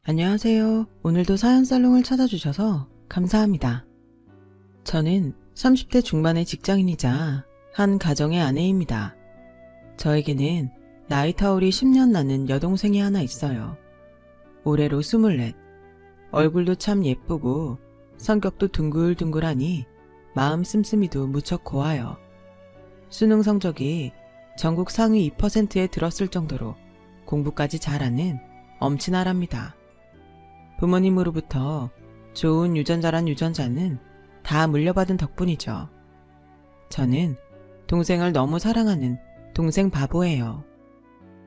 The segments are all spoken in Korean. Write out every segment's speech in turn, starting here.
안녕하세요. 오늘도 사연살롱을 찾아주셔서 감사합니다. 저는 30대 중반의 직장인이자 한 가정의 아내입니다. 저에게는 나이 터울이 10년 나는 여동생이 하나 있어요. 올해로 24. 얼굴도 참 예쁘고 성격도 둥글둥글하니 마음 씀씀이도 무척 고와요. 수능 성적이 전국 상위 2%에 들었을 정도로 공부까지 잘하는 엄친아랍니다. 부모님으로부터 좋은 유전자란 유전자는 다 물려받은 덕분이죠. 저는 동생을 너무 사랑하는 동생 바보예요.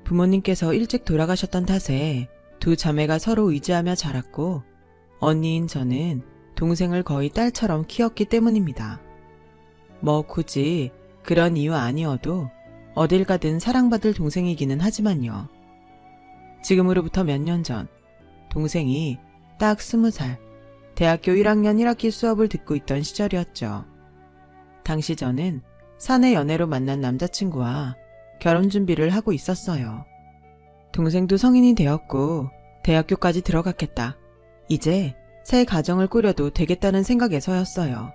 부모님께서 일찍 돌아가셨던 탓에 두 자매가 서로 의지하며 자랐고 언니인 저는 동생을 거의 딸처럼 키웠기 때문입니다. 뭐 굳이 그런 이유 아니어도 어딜 가든 사랑받을 동생이기는 하지만요. 지금으로부터 몇 년 전 동생이 딱 20살, 대학교 1학년 1학기 수업을 듣고 있던 시절이었죠. 당시 저는 사내 연애로 만난 남자친구와 결혼 준비를 하고 있었어요. 동생도 성인이 되었고 대학교까지 들어갔겠다. 이제 새 가정을 꾸려도 되겠다는 생각에서였어요.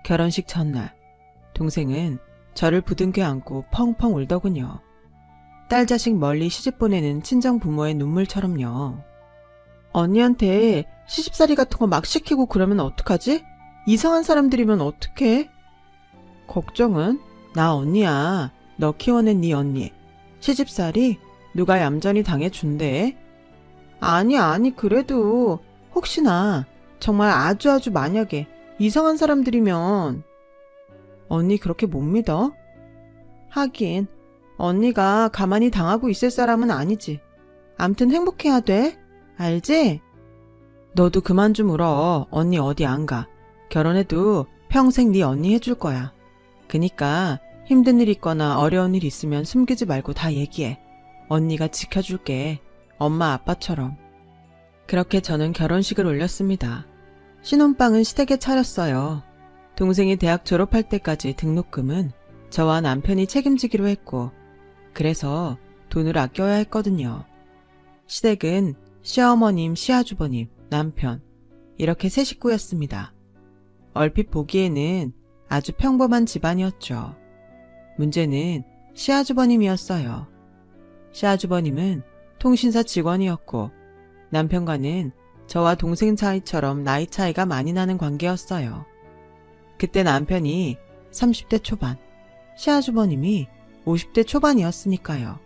결혼식 전날, 동생은 저를 부둥켜 안고 펑펑 울더군요. 딸 자식 멀리 시집 보내는 친정 부모의 눈물처럼요. 언니한테 시집살이 같은 거 막 시키고 그러면 어떡하지? 이상한 사람들이면 어떡해? 걱정은? 나 언니야. 너 키워낸 네 언니. 시집살이? 누가 얌전히 당해준대? 아니 그래도 혹시나 정말 아주 만약에 이상한 사람들이면 언니 그렇게 못 믿어? 하긴 언니가 가만히 당하고 있을 사람은 아니지. 암튼 행복해야 돼. 알지? 너도 그만 좀 울어. 언니 어디 안 가. 결혼해도 평생 네 언니 해줄 거야. 그니까 힘든 일 있거나 어려운 일 있으면 숨기지 말고 다 얘기해. 언니가 지켜줄게. 엄마 아빠처럼. 그렇게 저는 결혼식을 올렸습니다. 신혼방은 시댁에 차렸어요. 동생이 대학 졸업할 때까지 등록금은 저와 남편이 책임지기로 했고 그래서 돈을 아껴야 했거든요. 시댁은 시어머님, 시아주버님, 남편 이렇게 세 식구였습니다. 얼핏 보기에는 아주 평범한 집안이었죠. 문제는 시아주버님이었어요. 시아주버님은 통신사 직원이었고 남편과는 저와 동생 사이처럼 나이 차이가 많이 나는 관계였어요. 그때 남편이 30대 초반, 시아주버님이 50대 초반이었으니까요.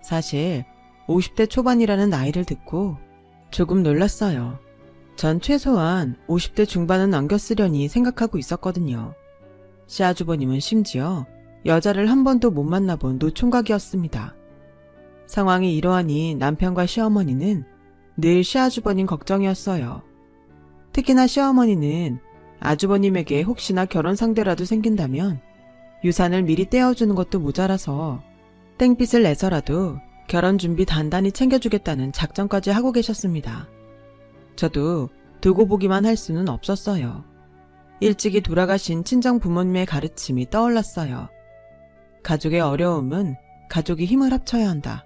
사실 50대 초반이라는 나이를 듣고 조금 놀랐어요. 전 최소한 50대 중반은 넘겼으려니 생각하고 있었거든요. 시아주버님은 심지어 여자를 한 번도 못 만나본 노총각이었습니다. 상황이 이러하니 남편과 시어머니는 늘 시아주버님 걱정이었어요. 특히나 시어머니는 아주버님에게 혹시나 결혼 상대라도 생긴다면 유산을 미리 떼어주는 것도 모자라서 땡빛을 내서라도 결혼 준비 단단히 챙겨주겠다는 작정까지 하고 계셨습니다. 저도 두고 보기만 할 수는 없었어요. 일찍이 돌아가신 친정 부모님의 가르침이 떠올랐어요. 가족의 어려움은 가족이 힘을 합쳐야 한다.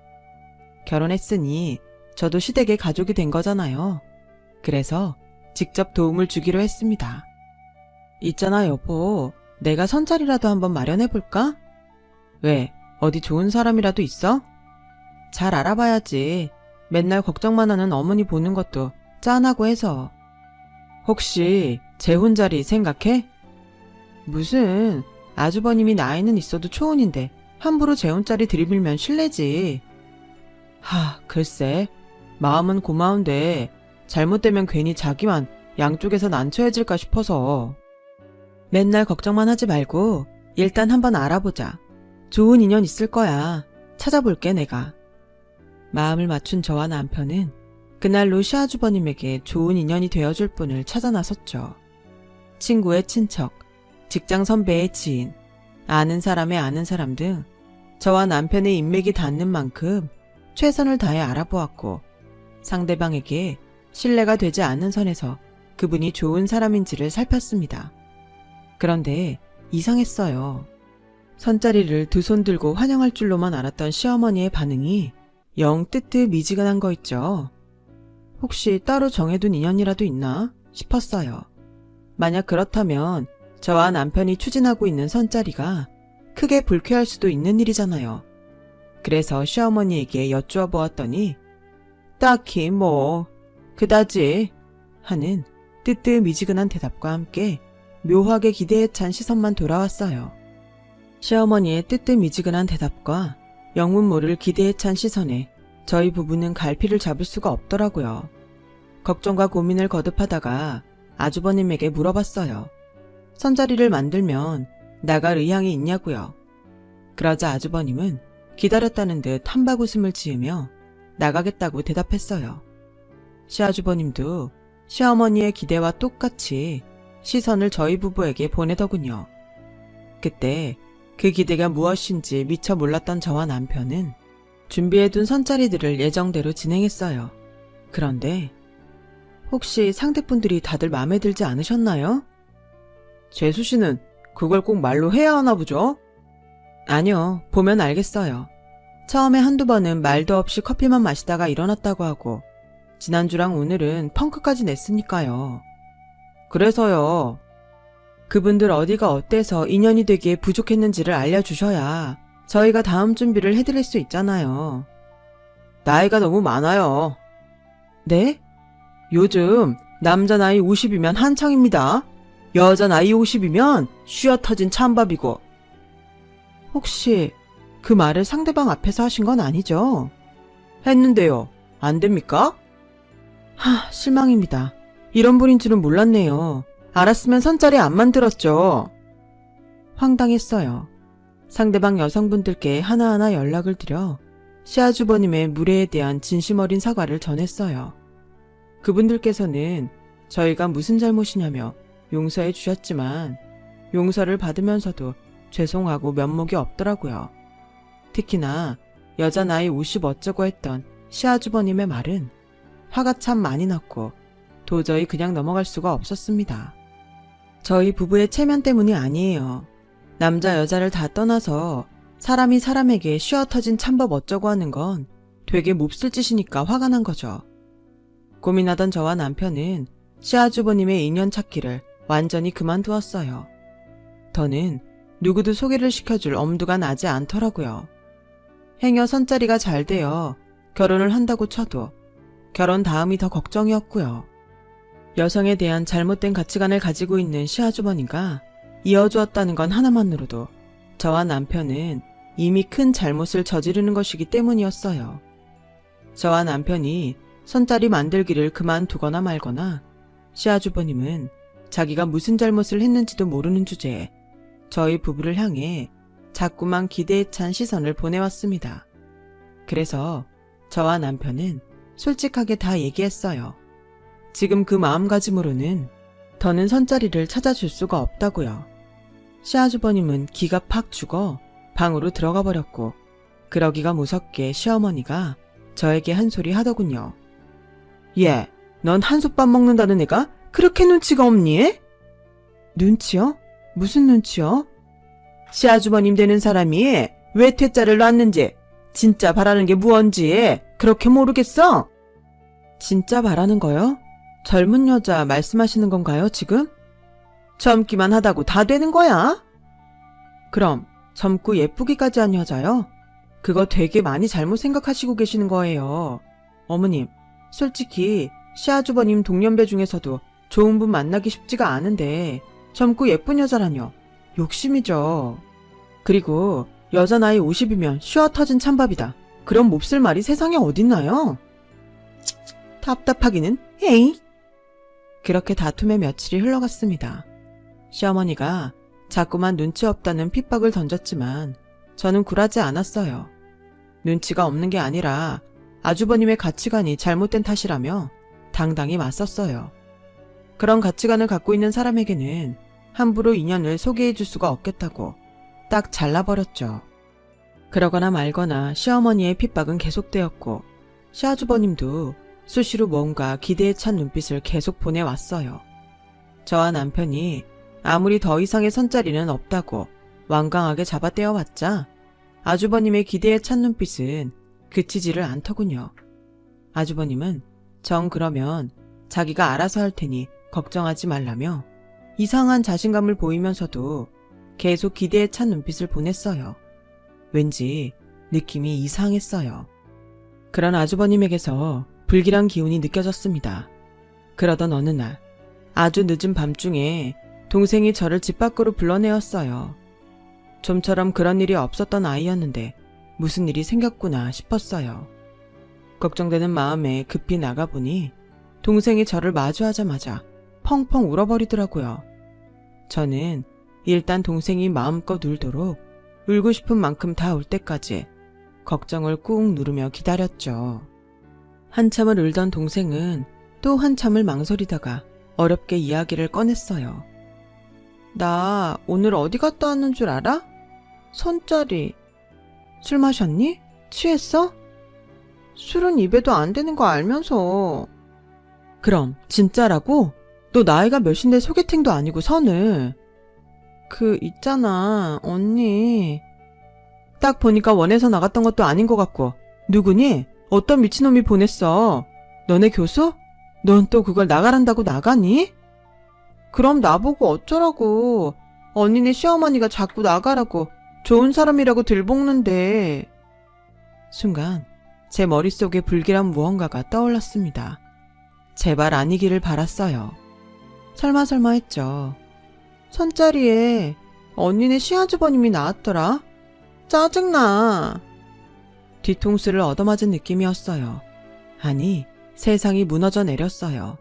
결혼했으니 저도 시댁의 가족이 된 거잖아요. 그래서 직접 도움을 주기로 했습니다. 있잖아 여보, 내가 선자리라도 한번 마련해볼까? 왜? 어디 좋은 사람이라도 있어? 잘 알아봐야지. 맨날 걱정만 하는 어머니 보는 것도 짠하고 해서. 혹시 재혼 자리 생각해? 무슨 아주버님이 나이는 있어도 초혼인데 함부로 재혼 자리 들이밀면 실례지. 글쎄. 마음은 고마운데 잘못되면 괜히 자기만 양쪽에서 난처해질까 싶어서. 맨날 걱정만 하지 말고 일단 한번 알아보자. 좋은 인연 있을 거야. 찾아볼게 내가. 마음을 맞춘 저와 남편은 그날로 시아주버님에게 좋은 인연이 되어줄 분을 찾아 나섰죠. 친구의 친척, 직장 선배의 지인, 아는 사람의 아는 사람 등 저와 남편의 인맥이 닿는 만큼 최선을 다해 알아보았고 상대방에게 신뢰가 되지 않는 선에서 그분이 좋은 사람인지를 살폈습니다. 그런데 이상했어요. 선자리를 두 손 들고 환영할 줄로만 알았던 시어머니의 반응이 영 뜨뜻미지근한 거 있죠. 혹시 따로 정해둔 인연이라도 있나 싶었어요. 만약 그렇다면 저와 남편이 추진하고 있는 선자리가 크게 불쾌할 수도 있는 일이잖아요. 그래서 시어머니에게 여쭈어 보았더니 딱히 뭐 그다지 하는 뜨뜻미지근한 대답과 함께 묘하게 기대에 찬 시선만 돌아왔어요. 시어머니의 뜨뜻미지근한 대답과 영문 모를 기대에 찬 시선에 저희 부부는 갈피를 잡을 수가 없더라고요. 걱정과 고민을 거듭하다가 아주버님에게 물어봤어요. 선자리를 만들면 나갈 의향이 있냐고요. 그러자 아주버님은 기다렸다는 듯 한박 웃음을 지으며 나가겠다고 대답했어요. 시아주버님도 시어머니의 기대와 똑같이 시선을 저희 부부에게 보내더군요. 그때 그 기대가 무엇인지 미처 몰랐던 저와 남편은 준비해둔 선자리들을 예정대로 진행했어요. 그런데 혹시 상대분들이 다들 마음에 들지 않으셨나요? 재수 씨는 그걸 꼭 말로 해야 하나 보죠? 아니요, 보면 알겠어요. 처음에 한두 번은 말도 없이 커피만 마시다가 일어났다고 하고 지난주랑 오늘은 펑크까지 냈으니까요. 그래서요. 그분들 어디가 어때서 인연이 되기에 부족했는지를 알려주셔야 저희가 다음 준비를 해드릴 수 있잖아요. 나이가 너무 많아요. 네? 요즘 남자 나이 50이면 한창입니다. 여자 나이 50이면 쉬어 터진 찬밥이고. 혹시 그 말을 상대방 앞에서 하신 건 아니죠? 했는데요. 안 됩니까? 실망입니다. 이런 분인 줄은 몰랐네요. 알았으면 선자리 안 만들었죠. 황당했어요. 상대방 여성분들께 하나하나 연락을 드려 시아주버님의 무례에 대한 진심 어린 사과를 전했어요. 그분들께서는 저희가 무슨 잘못이냐며 용서해 주셨지만 용서를 받으면서도 죄송하고 면목이 없더라고요. 특히나 여자 나이 50 어쩌고 했던 시아주버님의 말은 화가 참 많이 났고 도저히 그냥 넘어갈 수가 없었습니다. 저희 부부의 체면 때문이 아니에요. 남자 여자를 다 떠나서 사람이 사람에게 쉬어 터진 찬법 어쩌고 하는 건 되게 몹쓸 짓이니까 화가 난 거죠. 고민하던 저와 남편은 시아주버님의 인연 찾기를 완전히 그만두었어요. 더는 누구도 소개를 시켜줄 엄두가 나지 않더라고요. 행여 선자리가 잘 되어 결혼을 한다고 쳐도 결혼 다음이 더 걱정이었고요. 여성에 대한 잘못된 가치관을 가지고 있는 시아주버니가 이어주었다는 건 하나만으로도 저와 남편은 이미 큰 잘못을 저지르는 것이기 때문이었어요. 저와 남편이 선자리 만들기를 그만두거나 말거나 시아주버님은 자기가 무슨 잘못을 했는지도 모르는 주제에 저희 부부를 향해 자꾸만 기대에 찬 시선을 보내왔습니다. 그래서 저와 남편은 솔직하게 다 얘기했어요. 지금 그 마음가짐으로는 더는 선자리를 찾아줄 수가 없다고요. 시아주버님은 기가 팍 죽어 방으로 들어가 버렸고 그러기가 무섭게 시어머니가 저에게 한 소리 하더군요. 얘, 넌 한솥밥 먹는다는 애가 그렇게 눈치가 없니? 눈치요? 무슨 눈치요? 시아주버님 되는 사람이 왜 퇴짜를 놨는지 진짜 바라는 게 무언지 그렇게 모르겠어? 진짜 바라는 거요? 젊은 여자 말씀하시는 건가요, 지금? 젊기만 하다고 다 되는 거야? 그럼 젊고 예쁘기까지 한 여자요? 그거 되게 많이 잘못 생각하시고 계시는 거예요. 어머님, 솔직히 시아주버님 동년배 중에서도 좋은 분 만나기 쉽지가 않은데 젊고 예쁜 여자라뇨. 욕심이죠. 그리고 여자 나이 50이면 쉬어 터진 찬밥이다. 그런 몹쓸 말이 세상에 어딨나요? 답답하기는 에이. 그렇게 다툼의 며칠이 흘러갔습니다. 시어머니가 자꾸만 눈치 없다는 핍박을 던졌지만 저는 굴하지 않았어요. 눈치가 없는 게 아니라 아주버님의 가치관이 잘못된 탓이라며 당당히 맞섰어요. 그런 가치관을 갖고 있는 사람에게는 함부로 인연을 소개해 줄 수가 없겠다고 딱 잘라버렸죠. 그러거나 말거나 시어머니의 핍박은 계속되었고 시아주버님도 수시로 뭔가 기대에 찬 눈빛을 계속 보내왔어요. 저와 남편이 아무리 더 이상의 선자리는 없다고 완강하게 잡아떼어왔자 아주버님의 기대에 찬 눈빛은 그치지를 않더군요. 아주버님은 정 그러면 자기가 알아서 할 테니 걱정하지 말라며 이상한 자신감을 보이면서도 계속 기대에 찬 눈빛을 보냈어요. 왠지 느낌이 이상했어요. 그런 아주버님에게서 불길한 기운이 느껴졌습니다. 그러던 어느 날 아주 늦은 밤중에 동생이 저를 집 밖으로 불러내었어요. 좀처럼 그런 일이 없었던 아이였는데 무슨 일이 생겼구나 싶었어요. 걱정되는 마음에 급히 나가보니 동생이 저를 마주하자마자 펑펑 울어버리더라고요. 저는 일단 동생이 마음껏 울도록 울고 싶은 만큼 다 울 때까지 걱정을 꾹 누르며 기다렸죠. 한참을 울던 동생은 또 한참을 망설이다가 어렵게 이야기를 꺼냈어요. 나 오늘 어디 갔다 왔는 줄 알아? 선짜리. 술 마셨니? 취했어? 술은 입에도 안 되는 거 알면서. 그럼 진짜라고? 너 나이가 몇인데 소개팅도 아니고 선을. 있잖아 언니. 딱 보니까 원해서 나갔던 것도 아닌 것 같고. 누구니? 어떤 미친놈이 보냈어? 너네 교수? 넌 또 그걸 나가란다고 나가니? 그럼 나보고 어쩌라고. 언니네 시어머니가 자꾸 나가라고 좋은 사람이라고 들볶는데. 순간 제 머릿속에 불길한 무언가가 떠올랐습니다. 제발 아니기를 바랐어요. 설마 했죠. 선자리에 언니네 시아주버님이 나왔더라. 짜증나. 뒤통수를 얻어맞은 느낌이었어요. 아니, 세상이 무너져 내렸어요.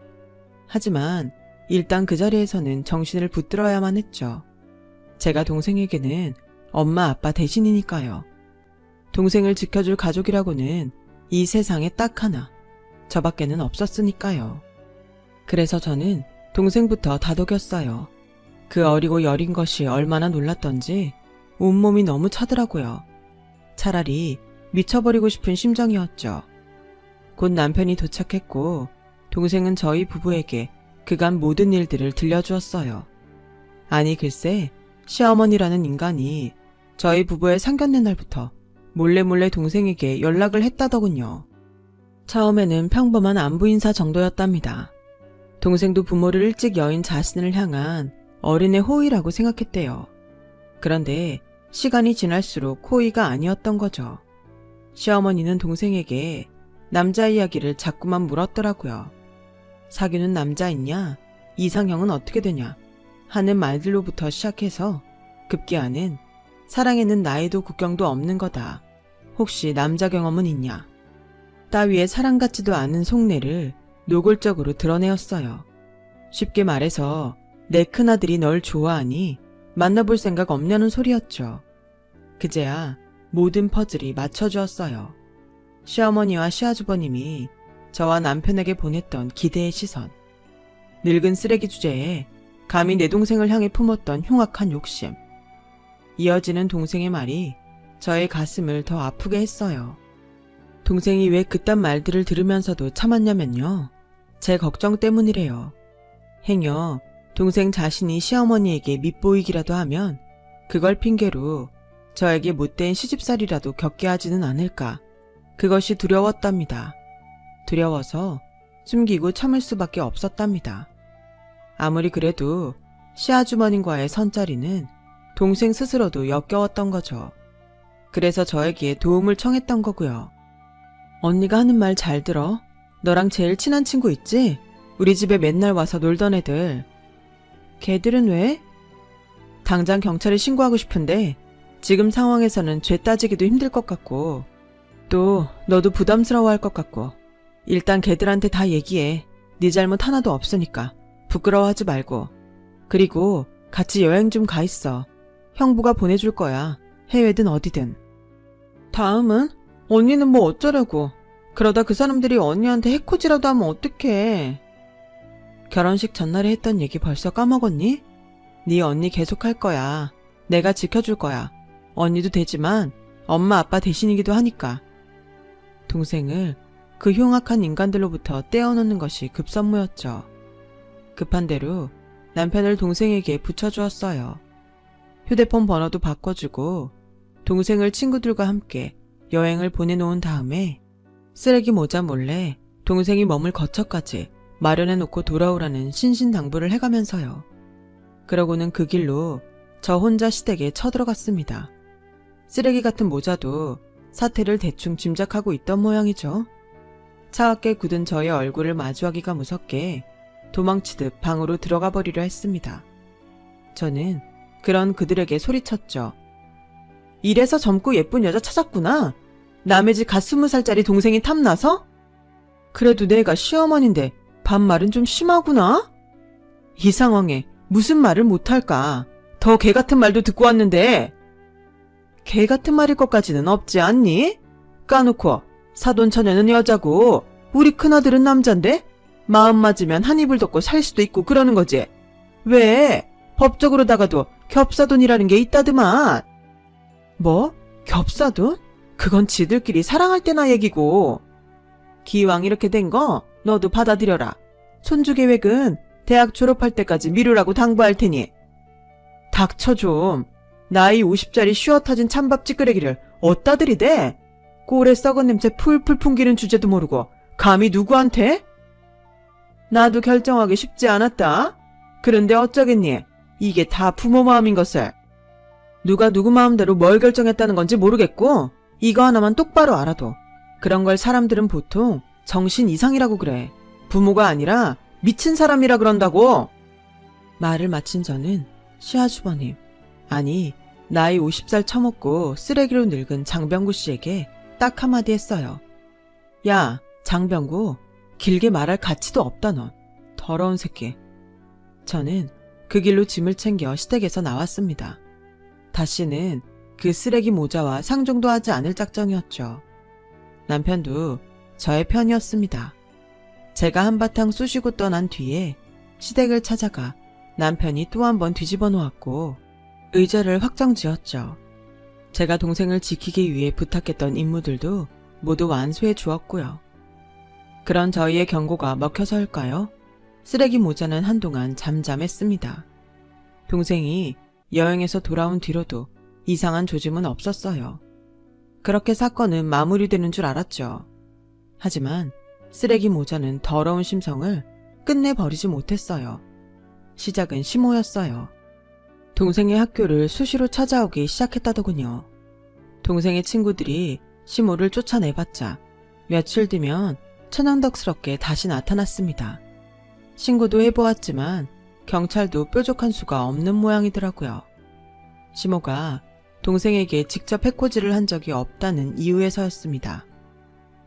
하지만 일단 그 자리에서는 정신을 붙들어야만 했죠. 제가 동생에게는 엄마 아빠 대신이니까요. 동생을 지켜줄 가족이라고는 이 세상에 딱 하나, 저밖에는 없었으니까요. 그래서 저는 동생부터 다독였어요. 그 어리고 여린 것이 얼마나 놀랐던지 온몸이 너무 차더라고요. 차라리 미쳐버리고 싶은 심정이었죠. 곧 남편이 도착했고 동생은 저희 부부에게 그간 모든 일들을 들려주었어요. 아니 글쎄 시어머니라는 인간이 저희 부부의 상견례 날부터 몰래 동생에게 연락을 했다더군요. 처음에는 평범한 안부 인사 정도였답니다. 동생도 부모를 일찍 여인 자신을 향한 어린애 호의라고 생각했대요. 그런데 시간이 지날수록 호의가 아니었던 거죠. 시어머니는 동생에게 남자 이야기를 자꾸만 물었더라고요. 사귀는 남자 있냐? 이상형은 어떻게 되냐? 하는 말들로부터 시작해서 급기야는 사랑에는 나이도 국경도 없는 거다. 혹시 남자 경험은 있냐? 따위의 사랑 같지도 않은 속내를 노골적으로 드러내었어요. 쉽게 말해서 내 큰아들이 널 좋아하니 만나볼 생각 없냐는 소리였죠. 그제야 모든 퍼즐이 맞춰주었어요. 시어머니와 시아주버님이 저와 남편에게 보냈던 기대의 시선, 늙은 쓰레기 주제에 감히 내 동생을 향해 품었던 흉악한 욕심, 이어지는 동생의 말이 저의 가슴을 더 아프게 했어요. 동생이 왜 그딴 말들을 들으면서도 참았냐면요. 제 걱정 때문이래요. 행여 동생 자신이 시어머니에게 밉보이기라도 하면 그걸 핑계로 저에게 못된 시집살이라도 겪게 하지는 않을까. 그것이 두려웠답니다. 두려워서 숨기고 참을 수밖에 없었답니다. 아무리 그래도 시아주머님과의 선자리는 동생 스스로도 역겨웠던 거죠. 그래서 저에게 도움을 청했던 거고요. 언니가 하는 말 잘 들어. 너랑 제일 친한 친구 있지? 우리 집에 맨날 와서 놀던 애들. 걔들은 왜? 당장 경찰에 신고하고 싶은데 지금 상황에서는 죄 따지기도 힘들 것 같고 또 너도 부담스러워할 것 같고 일단 걔들한테 다 얘기해. 네 잘못 하나도 없으니까 부끄러워하지 말고. 그리고 같이 여행 좀 가 있어. 형부가 보내줄 거야. 해외든 어디든. 다음은? 언니는 뭐 어쩌려고. 그러다 그 사람들이 언니한테 해코지라도 하면 어떡해. 결혼식 전날에 했던 얘기 벌써 까먹었니? 네 언니 계속 할 거야. 내가 지켜줄 거야. 언니도 되지만 엄마 아빠 대신이기도 하니까. 동생을 그 흉악한 인간들로부터 떼어놓는 것이 급선무였죠. 급한 대로 남편을 동생에게 붙여주었어요. 휴대폰 번호도 바꿔주고 동생을 친구들과 함께 여행을 보내놓은 다음에 쓰레기 모자 몰래 동생이 머물 거처까지 마련해놓고 돌아오라는 신신당부를 해가면서요. 그러고는 그 길로 저 혼자 시댁에 쳐들어갔습니다. 쓰레기 같은 모자도 사태를 대충 짐작하고 있던 모양이죠. 차갑게 굳은 저의 얼굴을 마주하기가 무섭게 도망치듯 방으로 들어가 버리려 했습니다. 저는 그런 그들에게 소리쳤죠. 이래서 젊고 예쁜 여자 찾았구나. 남의 집 갓 20살짜리 동생이 탐나서? 그래도 내가 시어머니인데 반말은 좀 심하구나. 이 상황에 무슨 말을 못할까. 더 개 같은 말도 듣고 왔는데. 개 같은 말일 것까지는 없지 않니? 까놓고 사돈 처녀는 여자고 우리 큰아들은 남잔데 마음 맞으면 한 이불 덮고 살 수도 있고 그러는 거지. 왜? 법적으로다가도 겹사돈이라는 게 있다드만. 뭐? 겹사돈? 그건 지들끼리 사랑할 때나 얘기고. 기왕 이렇게 된 거 너도 받아들여라. 손주 계획은 대학 졸업할 때까지 미루라고 당부할 테니. 닥쳐 좀. 나이 50짜리 쉬어 터진 찬밥 찌끄레기를 어디다 들이대? 꼴에 썩은 냄새 풀풀 풍기는 주제도 모르고 감히 누구한테? 나도 결정하기 쉽지 않았다. 그런데 어쩌겠니? 이게 다 부모 마음인 것을. 누가 누구 마음대로 뭘 결정했다는 건지 모르겠고 이거 하나만 똑바로 알아도 그런 걸 사람들은 보통 정신 이상이라고 그래. 부모가 아니라 미친 사람이라 그런다고. 말을 마친 저는 시아주버님, 아니 나이 50살 처먹고 쓰레기로 늙은 장병구 씨에게 딱 한마디 했어요. 야, 장병구, 길게 말할 가치도 없다 넌. 더러운 새끼. 저는 그 길로 짐을 챙겨 시댁에서 나왔습니다. 다시는 그 쓰레기 모자와 상종도 하지 않을 작정이었죠. 남편도 저의 편이었습니다. 제가 한바탕 쑤시고 떠난 뒤에 시댁을 찾아가 남편이 또 한 번 뒤집어 놓았고 의자를 확정지었죠. 제가 동생을 지키기 위해 부탁했던 임무들도 모두 완수해 주었고요. 그런 저희의 경고가 먹혀서일까요? 쓰레기 모자는 한동안 잠잠했습니다. 동생이 여행에서 돌아온 뒤로도 이상한 조짐은 없었어요. 그렇게 사건은 마무리되는 줄 알았죠. 하지만 쓰레기 모자는 더러운 심성을 끝내 버리지 못했어요. 시작은 시모였어요. 동생의 학교를 수시로 찾아오기 시작했다더군요. 동생의 친구들이 시모를 쫓아내봤자 며칠 뒤면 천연덕스럽게 다시 나타났습니다. 신고도 해보았지만 경찰도 뾰족한 수가 없는 모양이더라고요. 시모가 동생에게 직접 해코지를 한 적이 없다는 이유에서였습니다.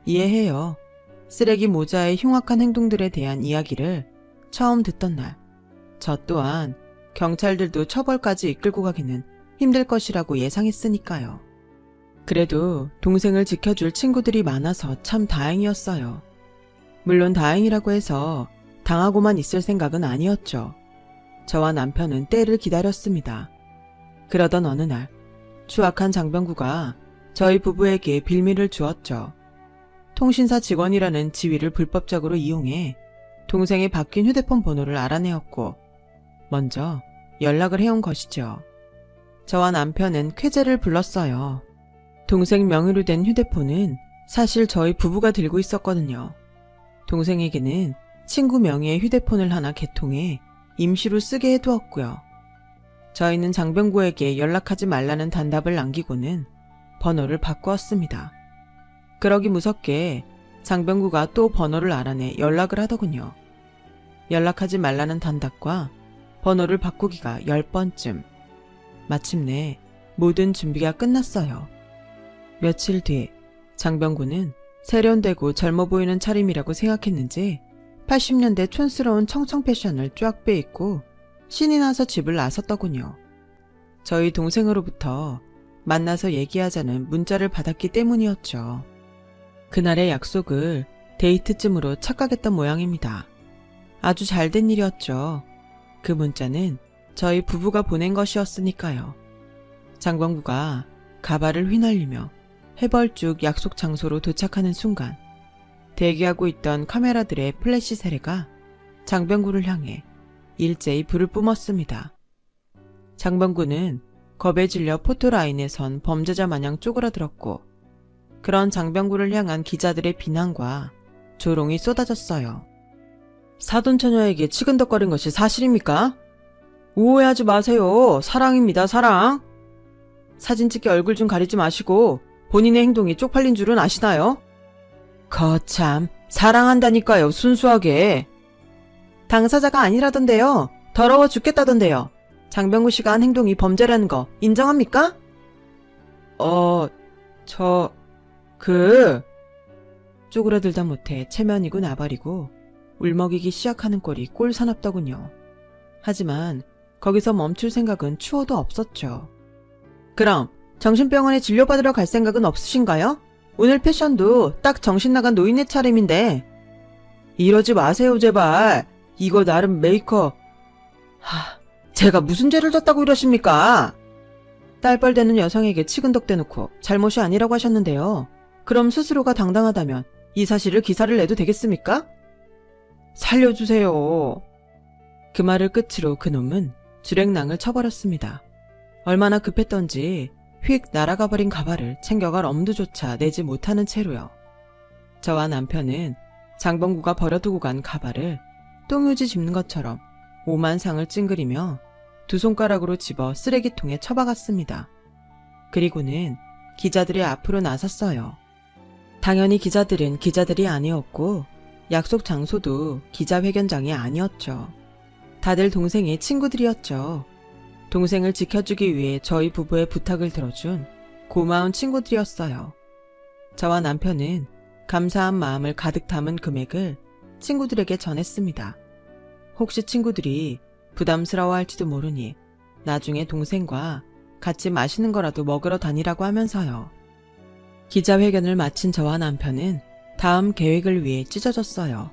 이해해요. 쓰레기 모자의 흉악한 행동들에 대한 이야기를 처음 듣던 날, 저 또한 경찰들도 처벌까지 이끌고 가기는 힘들 것이라고 예상했으니까요. 그래도 동생을 지켜줄 친구들이 많아서 참 다행이었어요. 물론 다행이라고 해서 당하고만 있을 생각은 아니었죠. 저와 남편은 때를 기다렸습니다. 그러던 어느 날 추악한 장병구가 저희 부부에게 빌미를 주었죠. 통신사 직원이라는 지위를 불법적으로 이용해 동생의 바뀐 휴대폰 번호를 알아내었고 먼저 연락을 해온 것이죠. 저와 남편은 쾌재를 불렀어요. 동생 명의로 된 휴대폰은 사실 저희 부부가 들고 있었거든요. 동생에게는 친구 명의의 휴대폰을 하나 개통해 임시로 쓰게 해두었고요. 저희는 장병구에게 연락하지 말라는 단답을 남기고는 번호를 바꾸었습니다. 그러기 무섭게 장병구가 또 번호를 알아내 연락을 하더군요. 연락하지 말라는 단답과 번호를 바꾸기가 10번쯤. 마침내 모든 준비가 끝났어요. 며칠 뒤 장병구는 세련되고 젊어 보이는 차림이라고 생각했는지 80년대 촌스러운 청청 패션을 쫙 빼입고 신이 나서 집을 나섰더군요. 저희 동생으로부터 만나서 얘기하자는 문자를 받았기 때문이었죠. 그날의 약속을 데이트쯤으로 착각했던 모양입니다. 아주 잘된 일이었죠. 그 문자는 저희 부부가 보낸 것이었으니까요. 장병구가 가발을 휘날리며 해벌쭉 약속 장소로 도착하는 순간 대기하고 있던 카메라들의 플래시 세례가 장병구를 향해 일제히 불을 뿜었습니다. 장병구는 겁에 질려 포토라인에 선 범죄자 마냥 쪼그라들었고 그런 장병구를 향한 기자들의 비난과 조롱이 쏟아졌어요. 사돈처녀에게 치근덕거린 것이 사실입니까? 오해하지 마세요. 사랑입니다, 사랑. 사진 찍게 얼굴 좀 가리지 마시고 본인의 행동이 쪽팔린 줄은 아시나요? 거참, 사랑한다니까요, 순수하게. 당사자가 아니라던데요. 더러워 죽겠다던데요. 장병구 씨가 한 행동이 범죄라는 거 인정합니까? 쪼그라들다 못해 체면이고 나발이고 울먹이기 시작하는 꼴이 꼴사납더군요. 하지만 거기서 멈출 생각은 추호도 없었죠. 그럼 정신병원에 진료받으러 갈 생각은 없으신가요? 오늘 패션도 딱 정신나간 노인네 차림인데. 이러지 마세요, 제발. 이거 나름 메이크업. 제가 무슨 죄를 졌다고 이러십니까? 딸뻘되는 여성에게 치근덕대놓고 잘못이 아니라고 하셨는데요. 그럼 스스로가 당당하다면 이 사실을 기사를 내도 되겠습니까? 살려주세요. 그 말을 끝으로 그놈은 주랭랑을 쳐버렸습니다. 얼마나 급했던지 휙 날아가 버린 가발을 챙겨갈 엄두조차 내지 못하는 채로요. 저와 남편은 장병구가 버려두고 간 가발을 똥유지 집는 것처럼 오만상을 찡그리며 두 손가락으로 집어 쓰레기통에 처박았습니다. 그리고는 기자들의 앞으로 나섰어요. 당연히 기자들은 기자들이 아니었고 약속 장소도 기자회견장이 아니었죠. 다들 동생의 친구들이었죠. 동생을 지켜주기 위해 저희 부부의 부탁을 들어준 고마운 친구들이었어요. 저와 남편은 감사한 마음을 가득 담은 금액을 친구들에게 전했습니다. 혹시 친구들이 부담스러워할지도 모르니 나중에 동생과 같이 맛있는 거라도 먹으러 다니라고 하면서요. 기자회견을 마친 저와 남편은 다음 계획을 위해 찢어졌어요.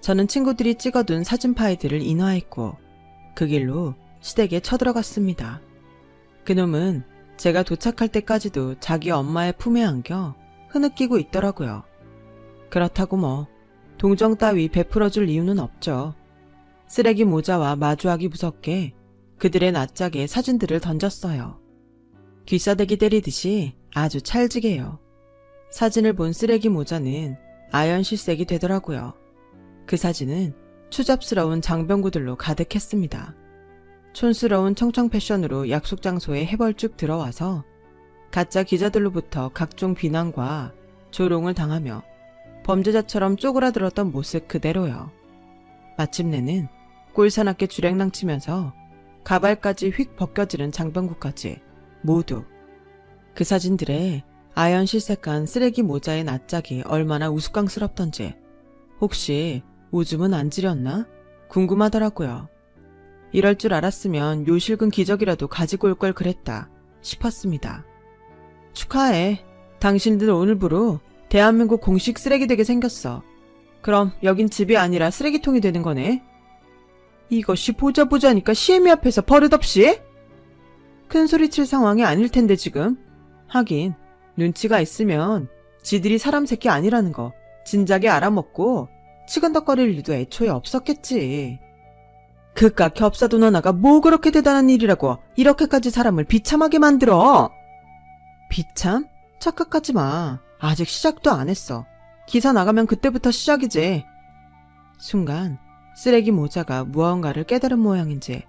저는 친구들이 찍어둔 사진 파일들을 인화했고 그 길로 시댁에 쳐들어갔습니다. 그놈은 제가 도착할 때까지도 자기 엄마의 품에 안겨 흐느끼고 있더라고요. 그렇다고 뭐 동정 따위 베풀어줄 이유는 없죠. 쓰레기 모자와 마주하기 무섭게 그들의 낯짝에 사진들을 던졌어요. 귀싸대기 때리듯이 아주 찰지게요. 사진을 본 쓰레기 모자는 아연실색이 되더라고요. 그 사진은 추잡스러운 장병구들로 가득했습니다. 촌스러운 청청 패션으로 약속 장소에 해벌쭉 들어와서 가짜 기자들로부터 각종 비난과 조롱을 당하며 범죄자처럼 쪼그라들었던 모습 그대로요. 마침내는 꼴사납게 주랭랑 치면서 가발까지 휙 벗겨지는 장병구까지 모두. 그 사진들에 아연 실색한 쓰레기 모자의 낯짝이 얼마나 우스꽝스럽던지 혹시 오줌은 안 지렸나? 궁금하더라고요. 이럴 줄 알았으면 요실금 기적이라도 가지고 올 걸 그랬다 싶었습니다. 축하해. 당신들 오늘부로 대한민국 공식 쓰레기 되게 생겼어. 그럼 여긴 집이 아니라 쓰레기통이 되는 거네. 이것이 보자보자니까 시애미 앞에서 버릇없이? 큰소리칠 상황이 아닐 텐데 지금. 하긴 눈치가 있으면 지들이 사람 새끼 아니라는 거 진작에 알아먹고 치근덕거릴 일도 애초에 없었겠지. 그깟 겹사돈 하나가 뭐 그렇게 대단한 일이라고 이렇게까지 사람을 비참하게 만들어. 비참? 착각하지 마. 아직 시작도 안 했어. 기사 나가면 그때부터 시작이지. 순간 쓰레기 모자가 무언가를 깨달은 모양인지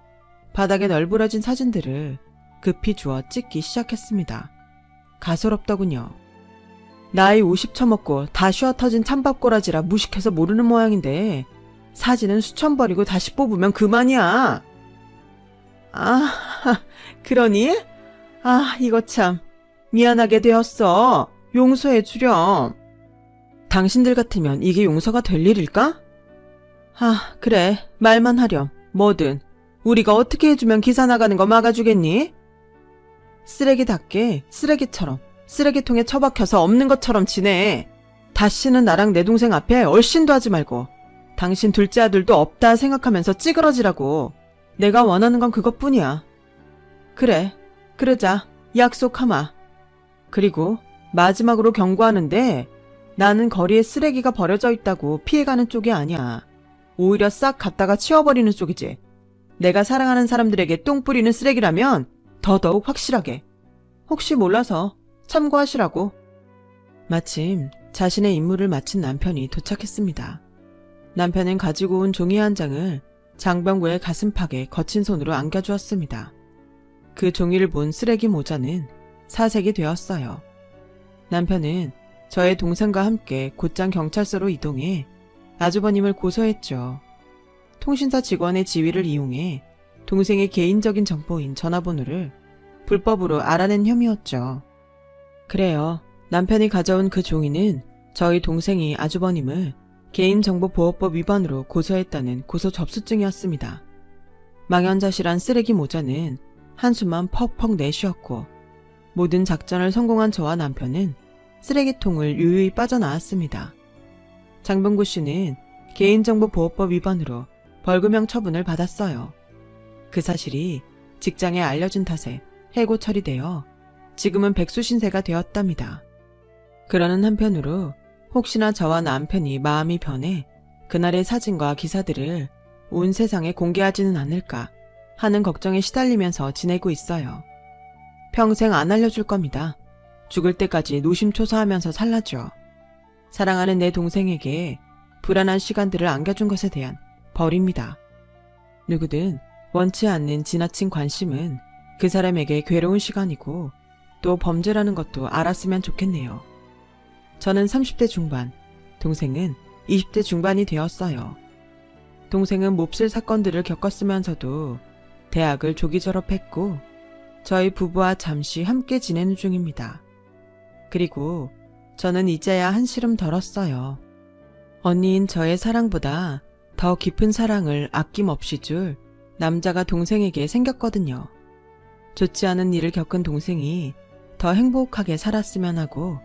바닥에 널브러진 사진들을 급히 주워 찍기 시작했습니다. 가소롭더군요. 나이 50 처먹고 다 쉬어터진 찬밥꼬라지라 무식해서 모르는 모양인데 사진은 수천 벌이고 다시 뽑으면 그만이야. 그러니? 이거 참 미안하게 되었어. 용서해 주렴. 당신들 같으면 이게 용서가 될 일일까? 그래. 말만 하렴. 뭐든. 우리가 어떻게 해주면 기사 나가는 거 막아주겠니? 쓰레기답게 쓰레기처럼 쓰레기통에 처박혀서 없는 것처럼 지내. 다시는 나랑 내 동생 앞에 얼씬도 하지 말고 당신 둘째 아들도 없다 생각하면서 찌그러지라고. 내가 원하는 건 그것뿐이야. 그래. 그러자. 약속하마. 그리고 마지막으로 경고하는데 나는 거리에 쓰레기가 버려져 있다고 피해가는 쪽이 아니야. 오히려 싹 갖다가 치워버리는 쪽이지. 내가 사랑하는 사람들에게 똥 뿌리는 쓰레기라면 더더욱 확실하게. 혹시 몰라서 참고하시라고. 마침 자신의 임무를 마친 남편이 도착했습니다. 남편은 가지고 온 종이 한 장을 장병구의 가슴팍에 거친 손으로 안겨주었습니다. 그 종이를 본 쓰레기 모자는 사색이 되었어요. 남편은 저의 동생과 함께 곧장 경찰서로 이동해 아주버님을 고소했죠. 통신사 직원의 지위를 이용해 동생의 개인적인 정보인 전화번호를 불법으로 알아낸 혐의였죠. 그래요. 남편이 가져온 그 종이는 저희 동생이 아주버님을 개인정보보호법 위반으로 고소했다는 고소 접수증이었습니다. 망연자실한 쓰레기 모자는 한숨만 퍽퍽 내쉬었고 모든 작전을 성공한 저와 남편은 쓰레기통을 유유히 빠져나왔습니다. 장병구 씨는 개인정보보호법 위반으로 벌금형 처분을 받았어요. 그 사실이 직장에 알려진 탓에 해고 처리되어 지금은 백수신세가 되었답니다. 그러는 한편으로 혹시나 저와 남편이 마음이 변해 그날의 사진과 기사들을 온 세상에 공개하지는 않을까 하는 걱정에 시달리면서 지내고 있어요. 평생 안 알려줄 겁니다. 죽을 때까지 노심초사하면서 살라죠. 사랑하는 내 동생에게 불안한 시간들을 안겨준 것에 대한 벌입니다. 누구든 원치 않는 지나친 관심은 그 사람에게 괴로운 시간이고 또 범죄라는 것도 알았으면 좋겠네요. 저는 30대 중반, 동생은 20대 중반이 되었어요. 동생은 몹쓸 사건들을 겪었으면서도 대학을 조기 졸업했고 저희 부부와 잠시 함께 지내는 중입니다. 그리고 저는 이제야 한시름 덜었어요. 언니인 저의 사랑보다 더 깊은 사랑을 아낌없이 줄 남자가 동생에게 생겼거든요. 좋지 않은 일을 겪은 동생이 더 행복하게 살았으면 하고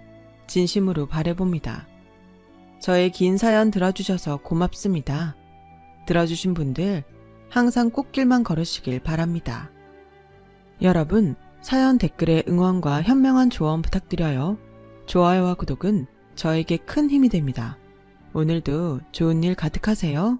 진심으로 바라봅니다. 저의 긴 사연 들어주셔서 고맙습니다. 들어주신 분들 항상 꽃길만 걸으시길 바랍니다. 여러분, 사연 댓글에 응원과 현명한 조언 부탁드려요. 좋아요와 구독은 저에게 큰 힘이 됩니다. 오늘도 좋은 일 가득하세요.